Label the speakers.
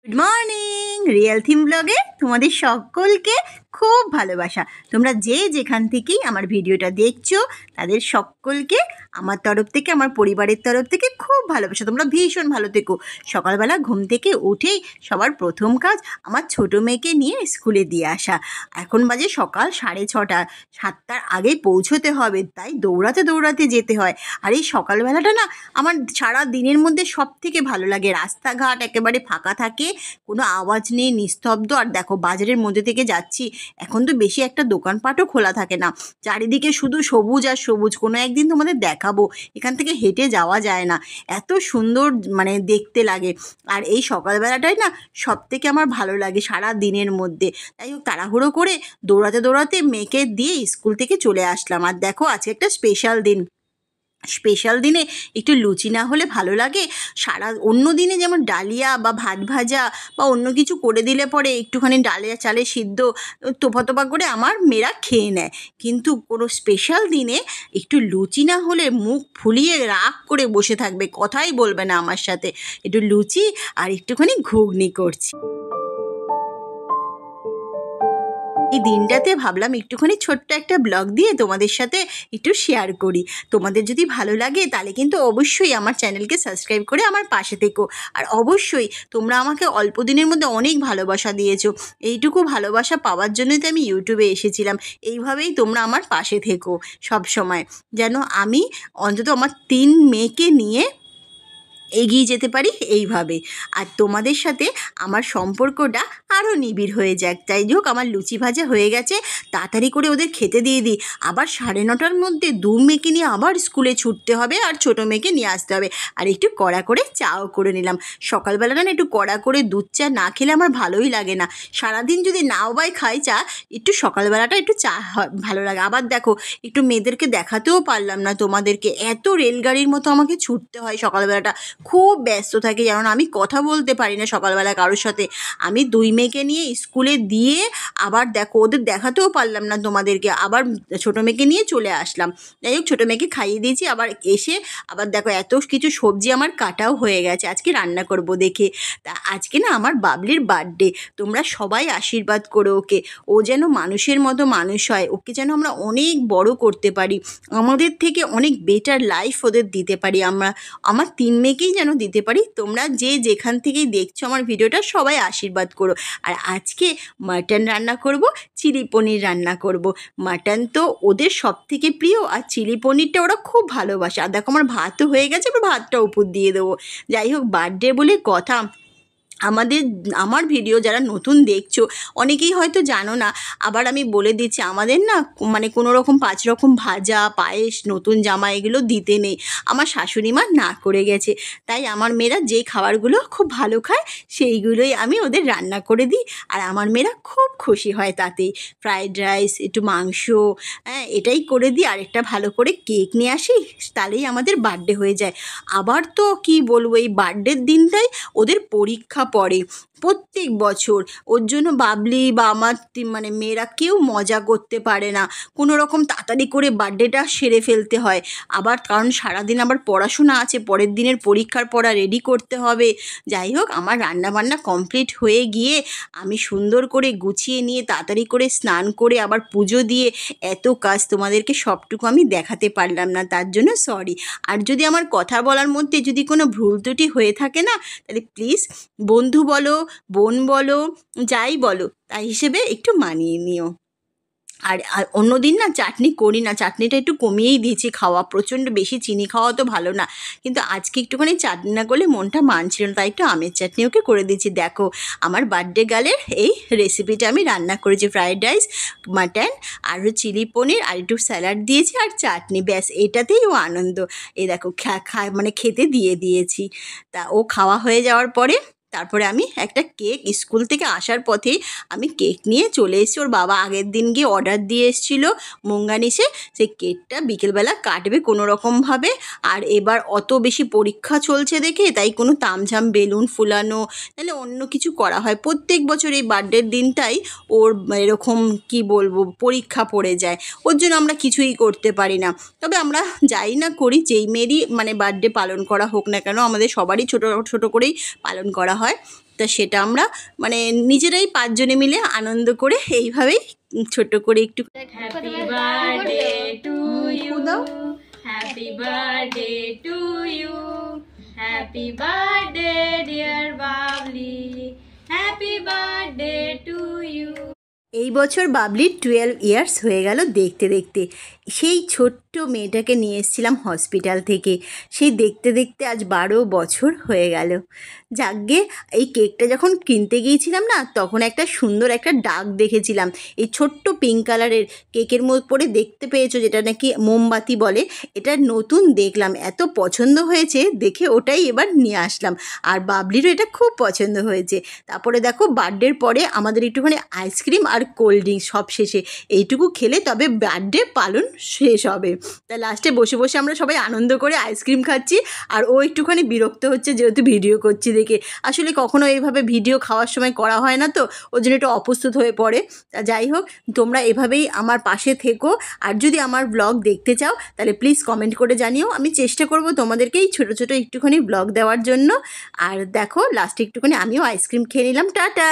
Speaker 1: Good morning real theme ব্লগে তোমাদের সকলকে খুব ভালোবাসা। তোমরা যে যেখান থেকেই আমার ভিডিওটা দেখছো তাদের সকলকে আমার তরফ থেকে, আমার পরিবারের তরফ থেকে খুব ভালোবাসা। তোমরা ভীষণ ভালো থেকো। সকালবেলা ঘুম থেকে উঠেই সবার প্রথম কাজ আমার ছোটো মেয়েকে নিয়ে স্কুলে দিয়ে আসা। এখন বাজে সকাল 6:30, 7টার আগেই পৌঁছতে হবে, তাই দৌড়াতে দৌড়াতে যেতে হয়। আর এই সকালবেলাটা না আমার সারা দিনের মধ্যে সব থেকে ভালো লাগে। রাস্তাঘাট একেবারে ফাঁকা থাকে, কোনো আওয়াজ নেই, নিস্তব্ধ। আর দেখো বাজারের মধ্যে থেকে যাচ্ছি, এখন তো বেশি একটা দোকানপাটও খোলা থাকে না, চারিদিকে শুধু সবুজ আর সবুজ। কোনো একদিন তোমাদের দেখাবো, এখান থেকে হেঁটে যাওয়া যায় না, এত সুন্দর মানে দেখতে লাগে। আর এই সকালবেলাটাই না সব থেকে আমার ভালো লাগে সারা দিনের মধ্যে। তাই হোক, তাড়াহুড়ো করে দৌড়াতে দৌড়াতে মেয়েকে দিয়ে স্কুল থেকে চলে আসলাম। আর দেখো আজকে একটা স্পেশাল দিনে একটু লুচি না হলে ভালো লাগে? অন্য দিনে যেমন ডালিয়া বা ভাত ভাজা বা অন্য কিছু করে দিলে পরে একটুখানি ডালিয়া চালে সিদ্ধ তোপা তোপা করে আমার মেয়েরা খেয়ে নেয়, কিন্তু কোনো স্পেশাল দিনে একটু লুচি না হলে মুখ ফুলিয়ে রাগ করে বসে থাকবে, কথাই বলবে না আমার সাথে। একটু লুচি আর একটুখানি ঘুগনি করছি। এই দিনটাতে ভাবলাম একটুখানি ছোট্ট একটা ব্লগ দিয়ে তোমাদের সাথে একটু শেয়ার করি। তোমাদের যদি ভালো লাগে তাহলে কিন্তু অবশ্যই আমার চ্যানেলকে সাবস্ক্রাইব করে আমার পাশে থেকো। আর অবশ্যই তোমরা আমাকে অল্প দিনের মধ্যে অনেক ভালোবাসা দিয়েছো, এইটুকু ভালোবাসা পাওয়ার জন্যই তো আমি ইউটিউবে এসেছিলাম। এইভাবেই তোমরা আমার পাশে থেকো সব সময়, যেন আমি অন্তত আমার 3 মেয়েকে নিয়ে এগিয়ে যেতে পারি এইভাবে। আর তোমাদের সাথে আমার সম্পর্কটা আরও নিবিড় হয়ে যাক। তাই হোক, আমার লুচি ভাজা হয়ে গেছে, তাড়াতাড়ি করে ওদের খেতে দিয়ে দিই। আবার 9:30টার মধ্যে 2 মেয়েকে নিয়ে আবার স্কুলে ছুটতে হবে আর ছোটো মেয়েকে নিয়ে আসতে হবে। আর একটু কড়া করে চাও করে নিলাম। সকালবেলাটা না একটু কড়া করে দুধ চা না খেলে আমার ভালোই লাগে না। সারাদিন যদি নাও বাই খাই চা, একটু সকালবেলাটা একটু চা ভালো লাগে। আবার দেখো, একটু মেয়েদেরকে দেখাতেও পারলাম না তোমাদেরকে, এত রেলগাড়ির মতো আমাকে ছুটতে হয় সকালবেলাটা। খুব ব্যস্ত থাকি, যেমন আমি কথা বলতে পারি না সকালবেলা কারোর সাথে। আমি 2 মেয়েকে নিয়ে স্কুলে দিয়ে আবার দেখো ওদের দেখাতেও পারলাম না তোমাদেরকে, আবার ছোটো মেয়েকে নিয়ে চলে আসলাম। যাই হোক, ছোটো মেয়েকে খাইয়ে দিয়েছি, আবার এসে আবার দেখো এত কিছু সবজি আমার কাটাও হয়ে গেছে, আজকে রান্না করব দেখে। তা আজকে না আমার বাবলির বার্থডে, তোমরা সবাই আশীর্বাদ করো ওকে, ও যেন মানুষের মতো মানুষ হয়, ওকে যেন আমরা অনেক বড় করতে পারি, আমাদের থেকে অনেক বেটার লাইফ ওদের দিতে পারি, আমার 3 মেয়েকেই যেন দিতে পারি। তোমরা যে যেখান থেকেই দেখছো আমার ভিডিওটা সবাই আশীর্বাদ করো। আর আজকে মাটন রান্না করব, চিলি পনির রান্না করব। মাটন তো ওদের সব থেকে প্রিয়, আর চিলি পনিরটা ওরা খুব ভালোবাসে। আর দেখো আমার ভাতও হয়ে গেছে, এবার ভাতটা উপর দিয়ে দেবো। যাই হোক, বার্থডে বলে কথা, আমার ভিডিও যারা নতুন দেখছো অনেকেই হয়তো জানো না, আবার আমি বলে দিচ্ছি, আমাদের না মানে কোনো রকম 5 রকম ভাজা, পায়েস, নতুন জামা এগুলো দিতে নেই। আমার শাশুড়ি মা না করে গেছে, তাই আমার মেয়েরা যে খাবারগুলো খুব ভালো খায় সেইগুলোই আমি ওদের রান্না করে দিই। আর আমার মেয়েরা খুব খুশি হয় তাতেই। ফ্রায়েড রাইস, একটু মাংস, হ্যাঁ এটাই করে দিই, আর একটা ভালো করে কেক নিয়ে আসি, তাহলেই আমাদের বার্থডে হয়ে যায়। আবার তো কি বলবো, এই বার্থডের দিনটাই ওদের পরীক্ষা পড়ে প্রত্যেক বছর। ওর জন্য বাবলি বা আমার মানে মেয়েরা কেউ মজা করতে পারে না, কোনো রকম তাড়াতাড়ি করে বার্থডেটা সেরে ফেলতে হয়। আবার কারণ সারাদিন আবার পড়াশোনা আছে, পরের দিনের পরীক্ষার পড়া রেডি করতে হবে। যাই হোক, আমার রান্নাবান্না কমপ্লিট হয়ে গিয়ে আমি সুন্দর করে গুছিয়ে নিয়ে তাড়াতাড়ি করে স্নান করে আবার পুজো দিয়ে এত কাজ তোমাদেরকে সবটুকু আমি দেখাতে পারলাম না, তার জন্য সরি। আর যদি আমার কথা বলার মধ্যে যদি কোনো ভুল ত্রুটি হয়ে থাকে না, তাহলে প্লিজ বন্ধু বলো, বোন বলো, যাই বলো, তাই হিসেবে একটু মানিয়ে নিও। আর অন্য দিন না চাটনি করি না, চাটনিটা একটু কমিয়েই দিয়েছি খাওয়া, প্রচণ্ড বেশি চিনি খাওয়া তো ভালো না, কিন্তু আজকে একটুখানি চাটনি না করলে মনটা মানছিল না, তাই একটু আমের চাটনি ওকে করে দিয়েছি। দেখো আমার বার্থডে গার্লের এই রেসিপিটা আমি রান্না করেছি, ফ্রায়েড রাইস, মাটন আর চিলি পনির, আর একটু স্যালাড দিয়েছি আর চাটনি, ব্যাস এটাতেই ও আনন্দ। এই দেখো মানে খেতে দিয়ে দিয়েছি। তা ও খাওয়া হয়ে যাওয়ার পরে তারপরে আমি একটা কেক, স্কুল থেকে আসার পথেই আমি কেক নিয়ে চলে এসেছি। ওর বাবা আগের দিন গিয়ে অর্ডার দিয়ে এসেছিলো মুঙ্গানিসে, সেই কেকটা বিকেলবেলা কাটবে কোনো রকমভাবে। আর এবার অত বেশি পরীক্ষা চলছে দেখে তাই কোনো তামঝাম বেলুন ফুলানো তাহলে অন্য কিছু করা হয়, প্রত্যেক বছর এই বার্থডের দিনটাই ওর এরকম কি বলবো পরীক্ষা পড়ে যায়, ওর জন্য আমরা কিছুই করতে পারি না। তবে আমরা যাই না করি, যেই মেয়েরই মানে বার্থডে পালন করা হোক না কেন, আমাদের সবারই ছোটো ছোটো করেই পালন করা হয়। হয়। তা সেটা আমরা মানে নিজেরাই 5 জনে মিলে আনন্দ করে এইভাবেই ছোট করে একটু
Speaker 2: happy birthday to you, happy birthday to you, happy birthday dear Babli, happy birthday to you.
Speaker 1: এই বছর বাবলির 12 ইয়ার্স হয়ে গেল দেখতে দেখতে। সেই ছোট্ট মেয়েটাকে নিয়ে এসেছিলাম হসপিটাল থেকে, সেই দেখতে দেখতে আজ 12 বছর হয়ে গেল। যাকগে, এই কেকটা যখন কিনতে গিয়েছিলাম না, তখন একটা সুন্দর একটা ডাক দেখেছিলাম, এই ছোট্ট পিঙ্ক কালারের কেকের পরে দেখতে পেয়েছো, যেটা নাকি মোমবাতি বলে। এটা নতুন দেখলাম, এত পছন্দ হয়েছে দেখে ওটাই এবার নিয়ে আসলাম। আর বাবলিরও এটা খুব পছন্দ হয়েছে। তারপরে দেখো, বার্থডের পরে আমাদের একটুখানি আইসক্রিম আর কোল্ড ড্রিঙ্কস সব শেষে, এইটুকু খেলে তবে বার্থডে পালন শেষ হবে। তা লাস্টে বসে বসে আমরা সবাই আনন্দ করে আইসক্রিম খাচ্ছি, আর ও একটুখানি বিরক্ত হচ্ছে যেহেতু ভিডিও করছি দেখে। আসলে কখনো এইভাবে ভিডিও খাওয়ার সময় করা হয় না, তো ওই জন্য একটু অপ্রস্তুত হয়ে পড়ে। তা যাই হোক, তোমরা এভাবেই আমার পাশে থেকো, আর যদি আমার ব্লগ দেখতে চাও তাহলে প্লিজ কমেন্ট করে জানিও। আমি চেষ্টা করব তোমাদেরকে এই ছোটো ছোটো একটুখানি ব্লগ দেওয়ার জন্য। আর দেখো, লাস্টে একটুখানি আমিও আইসক্রিম খেয়ে নিলাম। টাটা।